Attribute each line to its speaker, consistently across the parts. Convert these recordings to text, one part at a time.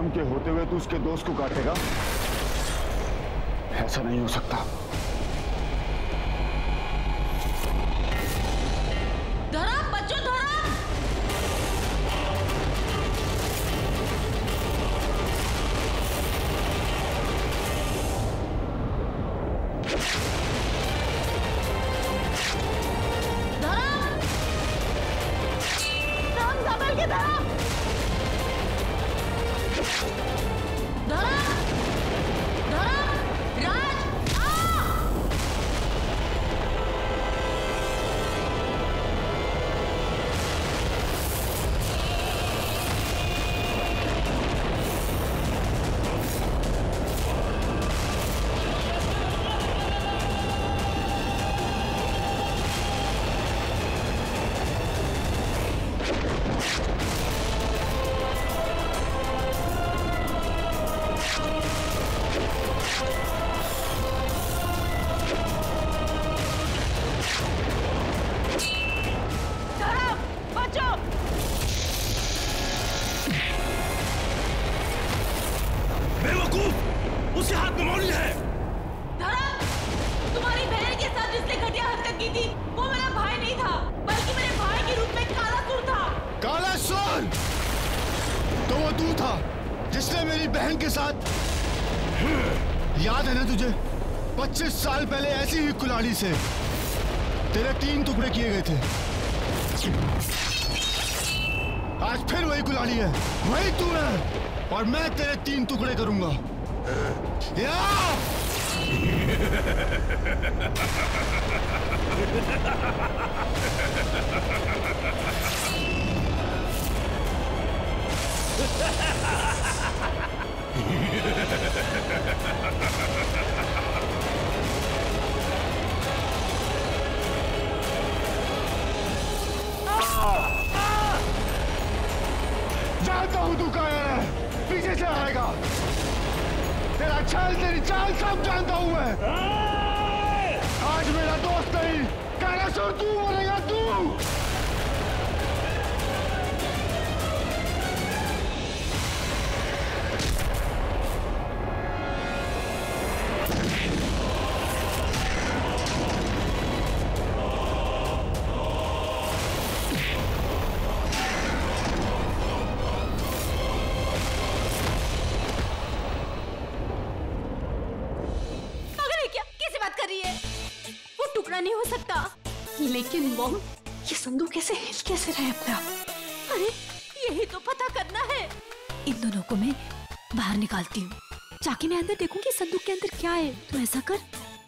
Speaker 1: नाम के होते हुए तू उसके दोस्त को काटेगा? ऐसा नहीं हो सकता।
Speaker 2: धर्म, बच्चों धर्म!
Speaker 3: उसके हाथ में मौली है।
Speaker 2: धर्म, तुम्हारी बहन के साथ जिसने घटिया हरकत की थी वो मेरा भाई नहीं था, बल्कि मेरे भाई के रूप में कालासुर था।
Speaker 1: कालासुर? तो वो तू था जिसने मेरी बहन के साथ, याद है ना तुझे? 25 साल पहले ऐसी ही कुल्हाड़ी से तेरे 3 टुकड़े किए गए थे। आज फिर वही कुल्हाड़ी है, वही तू है, और मैं तेरे 3 टुकड़े करूंगा। जानता हूं तू कहां है, पीछे से आएगा। तेरा चाल, तेरी चाल सब जानता हूं मैं। आज मेरा दोस्त नहीं, कालासुर तू मरेगा, तू।
Speaker 2: नहीं हो सकता।
Speaker 4: लेकिन मॉम, ये संदूक कैसे हिल कैसे रहा है अपने आप?
Speaker 2: अरे यही तो पता करना है। इन दोनों को मैं बाहर निकालती हूँ, जाके मैं अंदर देखूंगी संदूक के अंदर क्या है। तो ऐसा कर,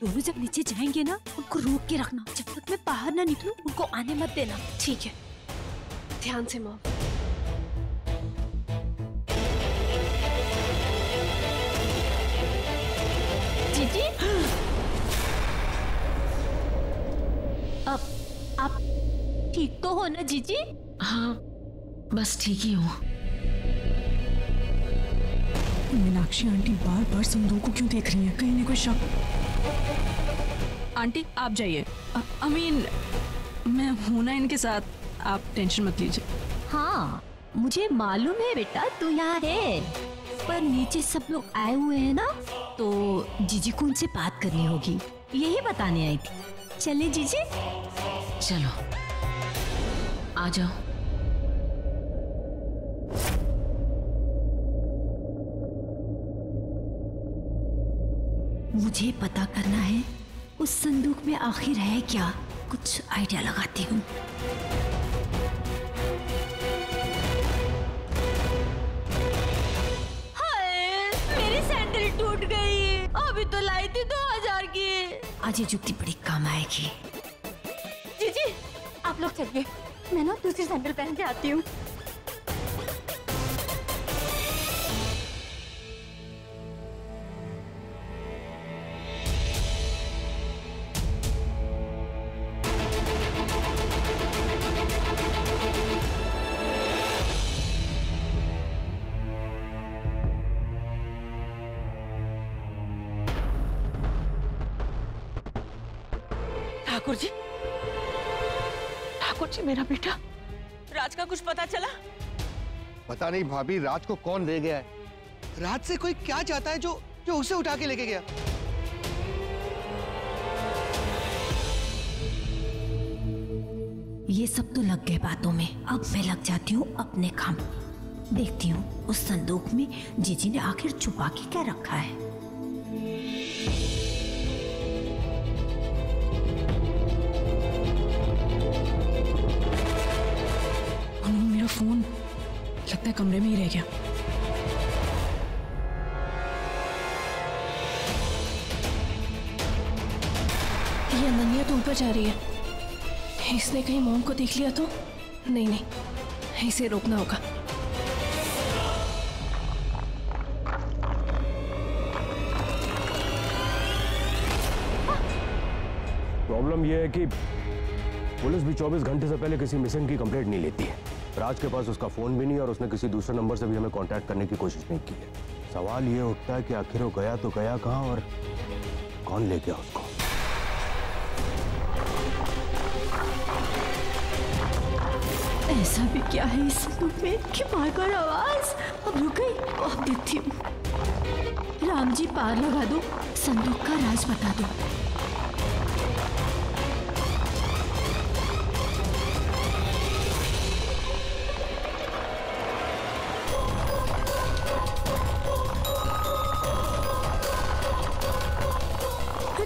Speaker 2: दोनों जब नीचे जाएंगे ना, उनको रोक के रखना। जब तक मैं बाहर ना निकलूं उनको आने मत देना।
Speaker 4: ठीक है, ध्यान से मॉम।
Speaker 2: जीजी, आप ठीक तो हो ना जीजी?
Speaker 5: हाँ, बस ठीक ही हूँ।
Speaker 6: मीनाक्षी आंटी बार बार संदूक को क्यों देख रही हैं? कहीं नहीं कोई शक?
Speaker 7: आंटी आप जाइए। अमीन, मैं हूं ना इनके साथ, आप टेंशन मत लीजिए।
Speaker 2: हाँ, मुझे मालूम है बेटा तू यहाँ है, पर नीचे सब लोग आए हुए हैं ना, तो जीजी को उनसे बात करनी होगी, यही बताने आई थी। चले जीजी?
Speaker 5: चलो आ जाओ।
Speaker 2: मुझे पता करना है उस संदूक में आखिर है क्या, कुछ आइडिया लगाती हूँ। हाय, मेरी सैंडल टूट गई, अभी तो लाई थी 2000 की। आज ये जुत्ती बड़ी काम आएगी। जीजी आप लोग चलिए, मैं ना दूसरी सैंडल पहन के आती हूँ।
Speaker 7: ठाकुर जी, ठाकुर जी, मेरा बेटा राज का कुछ पता चला?
Speaker 1: पता नहीं भाभी, राज को कौन ले गया है,
Speaker 8: रात से कोई क्या चाहता है जो जो उसे उठा के लेके गया?
Speaker 2: ये सब तो लग गए बातों में, अब मैं लग जाती हूँ अपने काम। देखती हूँ उस संदूक में जीजी ने आखिर छुपा के क्या रखा है।
Speaker 6: मेरा फोन लगता है कमरे में ही रह गया।
Speaker 4: ये अनन्या तो ऊपर जा रही है। इसने कहीं मॉम को देख लिया तो? नहीं नहीं, इसे रोकना होगा।
Speaker 3: प्रॉब्लम यह है कि पुलिस भी 24 घंटे से पहले किसी मिसिंग की कंप्लेंट नहीं लेती है। राज के पास उसका फोन भी नहीं और उसने किसी दूसरे नंबर से भी हमें कांटेक्ट करने की कोशिश नहीं की है। सवाल ये उठता है कि आखिर वो गया तो गया कहाँ और कौन ले गया उसको।
Speaker 2: ऐसा भी क्या है इस संदूक में कि बार-बार आवाज? अब रुक गई, अब देखती हूँ। राम जी पार लगा दो, संदूक का राज बता दो।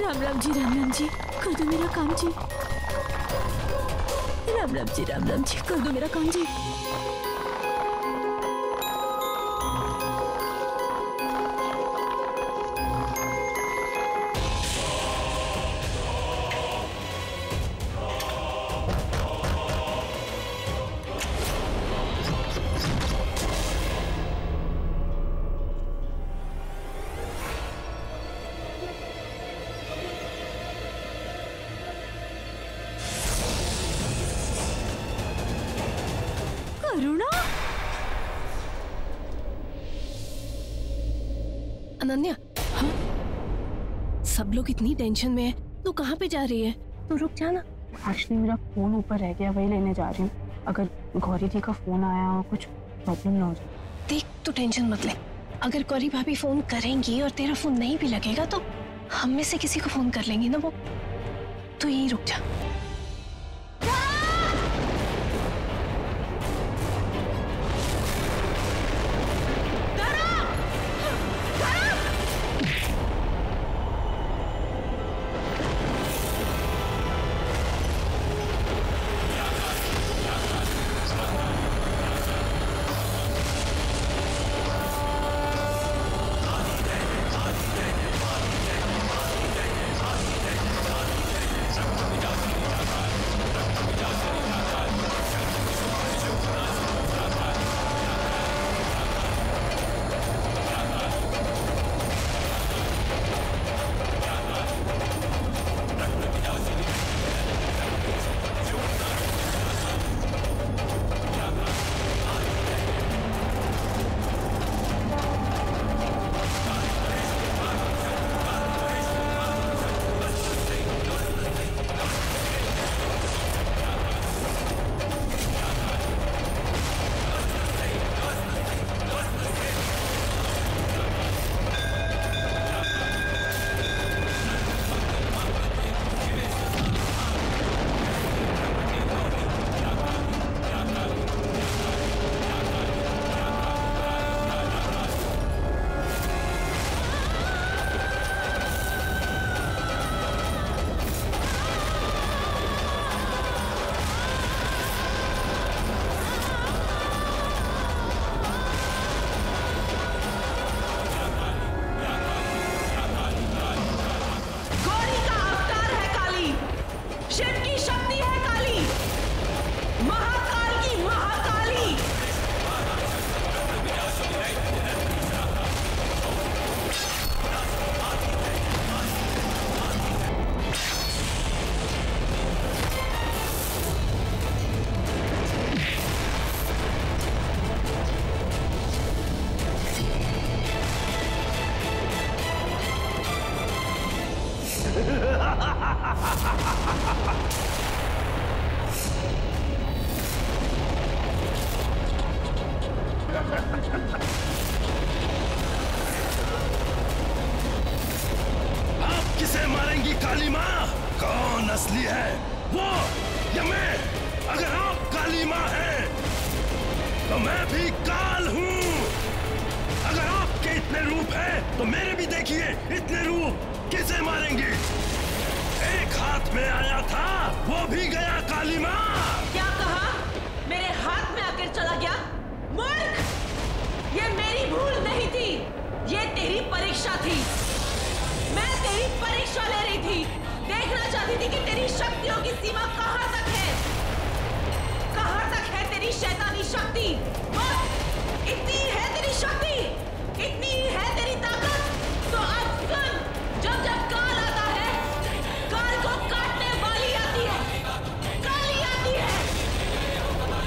Speaker 2: राम राम जी कर दो मेरा काम जी। राम राम जी कर दो मेरा काम जी।
Speaker 4: अनन्या, हाँ? सब लोग इतनी टेंशन में है, तू कहाँ पे जा रही है? तू रुक जा ना।
Speaker 6: एक्चुअली मेरा फोन ऊपर रह गया, वही लेने जा रही हूँ। अगर गौरी जी का फोन आया और कुछ प्रॉब्लम ना हो जाए।
Speaker 4: देख, तू टेंशन मत ले। अगर गौरी भाभी फोन करेंगी और तेरा फोन नहीं भी लगेगा तो हम में से किसी को फोन कर लेंगे ना वो। तू यहीं रुक जा।
Speaker 3: किसे मारेंगी काली माँ? कौन असली है, वो या मैं? अगर आप काली माँ हैं तो मैं भी काल हूँ। अगर आपके इतने रूप हैं तो मेरे भी देखिए इतने रूप। किसे मारेंगी? एक हाथ में आया था वो भी गया काली माँ।
Speaker 5: क्या कहा? मेरे हाथ में आकर चला गया? मूर्ख! ये मेरी भूल नहीं थी, ये तेरी परीक्षा थी। मैं तेरी परीक्षा ले रही थी, देखना चाहती थी कि तेरी शक्तियों की सीमा कहां तक है। कहां तक है तेरी शैतानी शक्ति? बस इतनी है तेरी शक्ति, इतनी है तेरी ताकत। तो अब सुन, जब जब काल आता है, काल को काटने वाली आती है, काली आती है।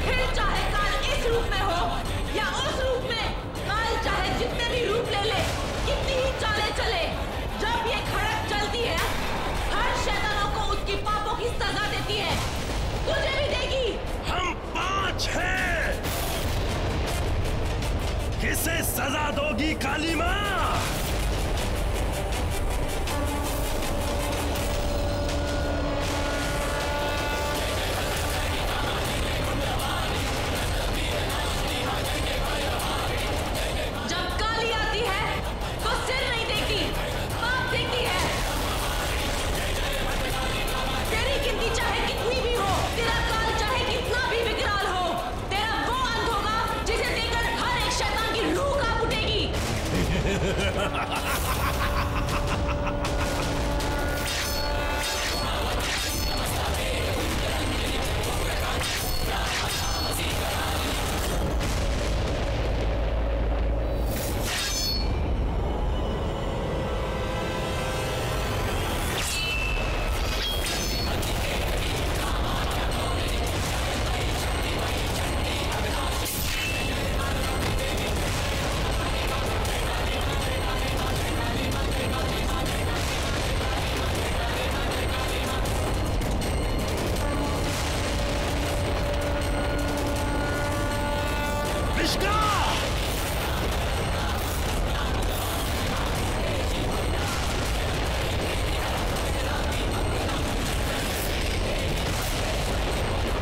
Speaker 5: फिर चाहे काल इस रूप में हो या उस रूप में, काल चाहे जितने भी रूप ले ले, कितनी ही चाले चले, जब ये खड़क चलती है, हर शैतानों को उसकी पापों की सजा देती है। तुझे भी देगी।
Speaker 3: हम 5 हैं। किसे सजा दोगी काली माँ?
Speaker 5: जब काली आती है तो सिर नहीं देखती, पाप देखती है। तेरी गिनती चाहे कितनी भी हो, तेरा काल चाहे कितना भी विकराल हो, तेरा वो अंत होगा जिसे देखकर हर एक शैतान की रूह कांप उठेगी।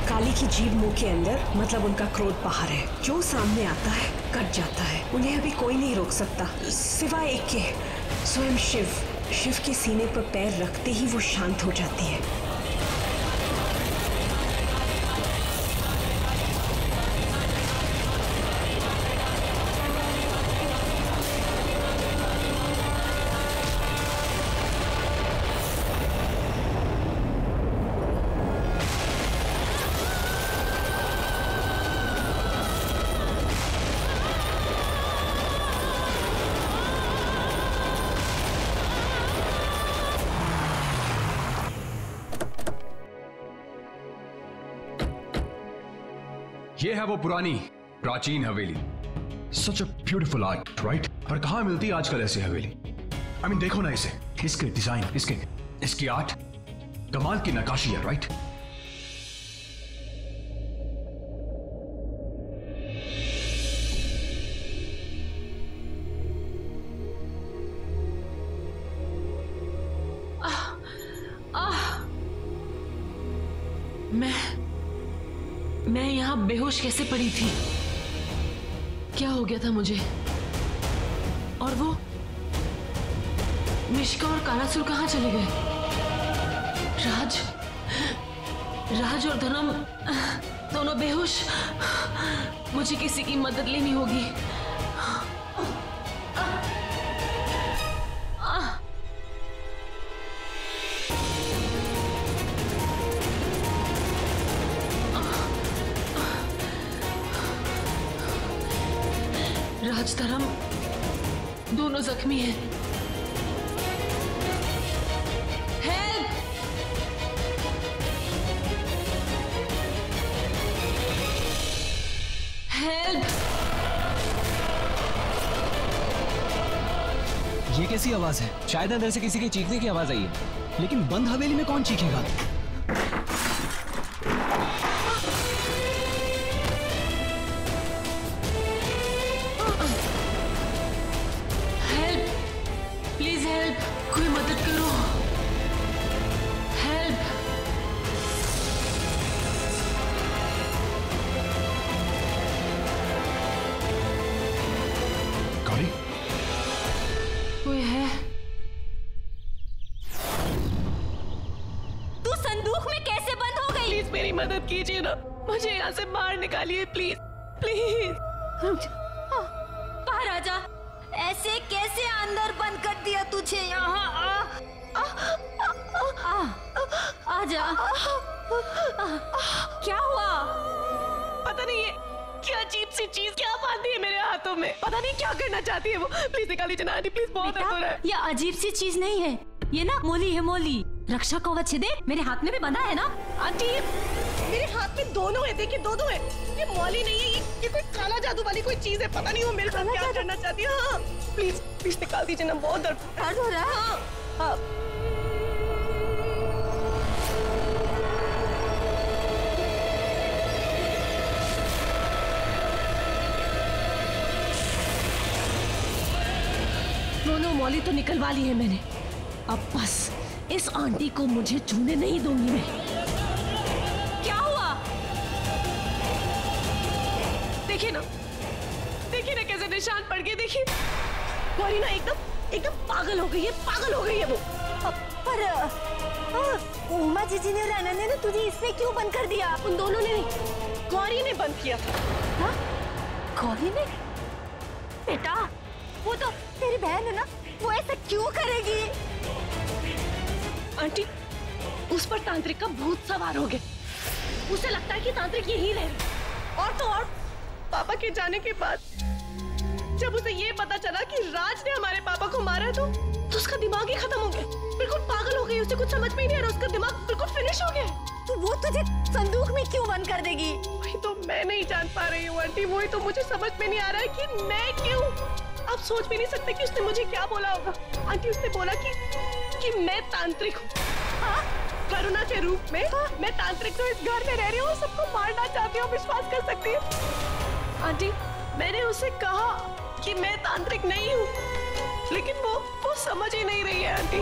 Speaker 9: काली की जीभ मुंह के अंदर, मतलब उनका क्रोध बाहर है। जो सामने आता है कट जाता है। उन्हें अभी कोई नहीं रोक सकता सिवाय एक के, स्वयं शिव। शिव के सीने पर पैर रखते ही वो शांत हो जाती है।
Speaker 10: ये है वो पुरानी प्राचीन हवेली। सच अ ब्यूटीफुल आर्ट, राइट? पर कहां मिलती है आजकल ऐसी हवेली? I mean, देखो ना इसे, इसके डिजाइन, इसकी आर्ट, कमाल की नक्काशी है, राइट?
Speaker 5: मैं यहाँ बेहोश कैसे पड़ी थी? क्या हो गया था मुझे? और वो मिश्का और कानासुर कहाँ चले गए? राज और धनम दोनों बेहोश। मुझे किसी की मदद लेनी होगी। राजधरम दोनों जख्मी हैं। हेल्प! हेल्प!
Speaker 11: ये कैसी आवाज है? शायद अंदर से किसी के चीखने की आवाज आई है, लेकिन बंद हवेली में कौन चीखेगा?
Speaker 5: हेल्प! Please help! कोई मदद करो। मुझे यहाँ से बाहर निकालिए प्लीज प्लीज।
Speaker 2: बाहर आजा। ऐसे कैसे अंदर बंद कर दिया तुझे यहाँ? आजा। क्या हुआ?
Speaker 5: पता नहीं है क्या अजीब सी चीज क्या बांधी है मेरे हाथों में, पता नहीं क्या करना चाहती है वो। प्लीज निकाल लीजिए ना आंटी प्लीज, बहुत दर्द हो रहा है।
Speaker 2: ये अजीब सी चीज नहीं है, ये ना मोली है मोली। रक्षा कवच दे, मेरे हाथ में भी बंधा है ना।
Speaker 5: आंटी मेरे हाथ में दोनों है, देखिए दोनों है। ये मौली नहीं है, ये कोई काला जादू वाली कोई चीज है, पता नहीं वो मेरे साथ क्या करना चाहती है। हाँ प्लीज प्लीज निकाल दीजिए ना, बहुत दर्द
Speaker 2: हो रहा है।
Speaker 5: हाँ दोनों मौली तो निकलवा ली है मैंने, अब बस इस आंटी को मुझे छूने नहीं दूंगी मैं।
Speaker 2: क्या हुआ?
Speaker 5: देखिए ना कैसे निशान पड़ गए, देखिए। गौरी ना एकदम पागल हो गई है, पागल हो गई है वो।
Speaker 2: पर उमा जीजी ने और अनन्या ने तुझे इसने क्यों बंद कर दिया?
Speaker 5: उन दोनों ने नहीं, गौरी ने बंद किया था।
Speaker 2: हाँ? गौरी ने? बेटा वो तो तेरी बहन है ना, वो ऐसा क्यों करेगी?
Speaker 5: आंटी उस पर तांत्रिक का भूत सवार हो गया। उसे लगता है कि तांत्रिक यही रहे। और तो और पापा के जाने के बाद जब उसे ये पता चला कि राज ने हमारे पापा को मारा है तो उसका दिमाग ही खत्म हो गया, बिल्कुल पागल हो गई। उसे कुछ समझ में ही नहीं आ रहा, उसका दिमाग बिल्कुल फिनिश हो गया।
Speaker 2: तो वो तुझे संदूक में क्यों बंद कर देगी?
Speaker 5: वही तो मैं नहीं जान पा रही हूँ आंटी, वही तो मुझे समझ में नहीं आ रहा है कि मैं क्यों। आप सोच भी नहीं सकते कि उसने मुझे क्या बोला होगा। आंटी उसने बोला कि मैं तांत्रिक हूँ। करुणा के रूप में मैं तांत्रिक तो इस घर में रह रही हूँ, सबको मारना चाहती हूँ, विश्वास कर सकती है। आंटी मैंने उससे कहा कि मैं तांत्रिक नहीं हूँ, लेकिन वो समझ ही नहीं रही है आंटी।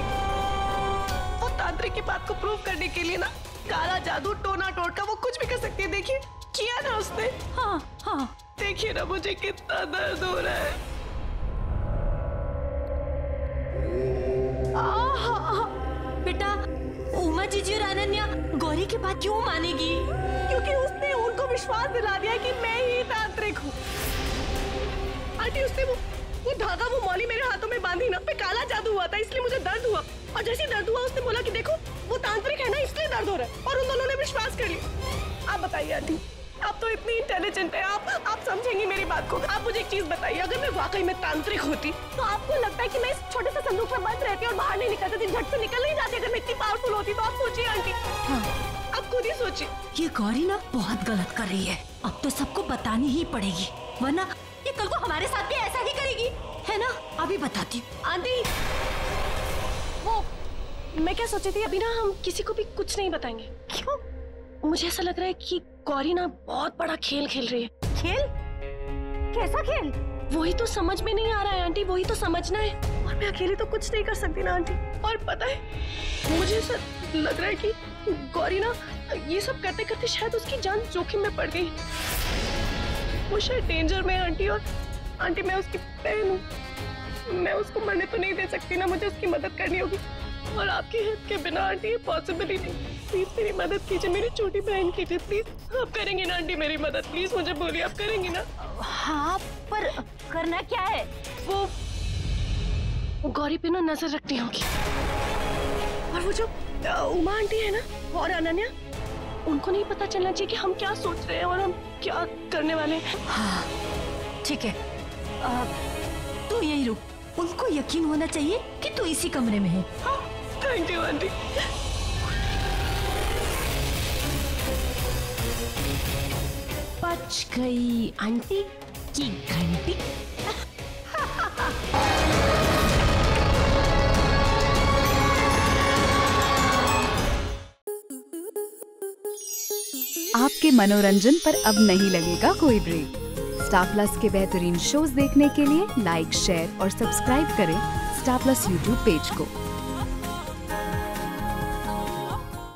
Speaker 5: वो तांत्रिक की बात को प्रूव करने के लिए ना काला जादू टोना टोटका वो कुछ भी कर सकती है। देखिए किया ना उसने।
Speaker 2: हाँ
Speaker 5: देखिए ना मुझे कितना दर्द हो रहा है।
Speaker 2: बेटा उमा जीजी और अनन्या गौरी की बात क्यों मानेगी?
Speaker 5: क्योंकि उसने उनको विश्वास दिला दिया कि मैं ही तांत्रिक हूँ। आंटी उसने वो धागा वो मौली मेरे हाथों में बांधी ना, पे काला जादू हुआ था, इसलिए मुझे दर्द हुआ। और जैसे दर्द हुआ उसने बोला कि देखो वो तांत्रिक है ना, इसलिए दर्द हो रहा है। और उन दोनों ने विश्वास कर लिया। आप बताइए आंटी, आप तो इतनी इंटेलिजेंट है, आप समझेंगी मेरी बात को। आप मुझे एक चीज बताइए, अगर मैं वाकई में तांत्रिक होती तो आपको लगता है कि मैं इस छोटे से संदूक में बंद रहती और बाहर नहीं निकलती, झट से निकल नहीं जाती? अगर मैं इतनी पावरफुल होती तो आप सोचिए आंटी। आप खुद ही सोचिए।
Speaker 2: ये गौरी ना बहुत गलत कर रही है, अब तो सबको बतानी ही पड़ेगी, वरना ये कल को हमारे साथ भी ऐसा ही करेगी, है ना? अभी बताती हूँ।
Speaker 5: आंटी वो मैं क्या सोची थी, अभी ना हम किसी को भी कुछ नहीं बताएंगे।
Speaker 2: क्यों?
Speaker 5: मुझे ऐसा लग रहा है कि गौरी ना बहुत बड़ा खेल खेल रही है।
Speaker 2: खेल? कैसा खेल?
Speaker 5: वही तो समझ में नहीं आ रहा है आंटी, वही तो समझना है। और मैं अकेली तो कुछ नहीं कर सकती ना आंटी। और पता है मुझे ऐसा लग रहा है कि गौरी ना ये सब करते करते शायद उसकी जान जोखिम में पड़ गई। वो शायद डेंजर में है आंटी। और आंटी मैं उसकी बहन हूँ, मैं उसको मरने तो नहीं दे सकती ना, मुझे उसकी मदद करनी होगी। और आपकी हेल्प के बिना आंटी ये पॉसिबल ही नहीं। प्लीज मेरी मदद कीजिए, मेरी छोटी बहन कीजिए प्लीज। आप करेंगी ना आंटी मेरी मदद? प्लीज मुझे बोलिए, आप करेंगी ना?
Speaker 2: हाँ पर करना क्या है?
Speaker 5: वो गौरी पे ना नजर रखनी होगी। और वो जो उमा आंटी है ना और अनन्या, उनको नहीं पता चलना चाहिए कि हम क्या सोच रहे हैं और हम क्या करने वाले हैं।
Speaker 2: हाँ ठीक है, तू यही रुक, उनको यकीन होना चाहिए कि तू इसी कमरे में है। हाँ?
Speaker 5: Thank you aunty.
Speaker 2: बच गई आंटी की घंटी।
Speaker 12: आपके मनोरंजन पर अब नहीं लगेगा कोई ब्रेक। स्टार प्लस के बेहतरीन शोज देखने के लिए लाइक, शेयर और सब्सक्राइब करें स्टार प्लस यूट्यूब पेज को।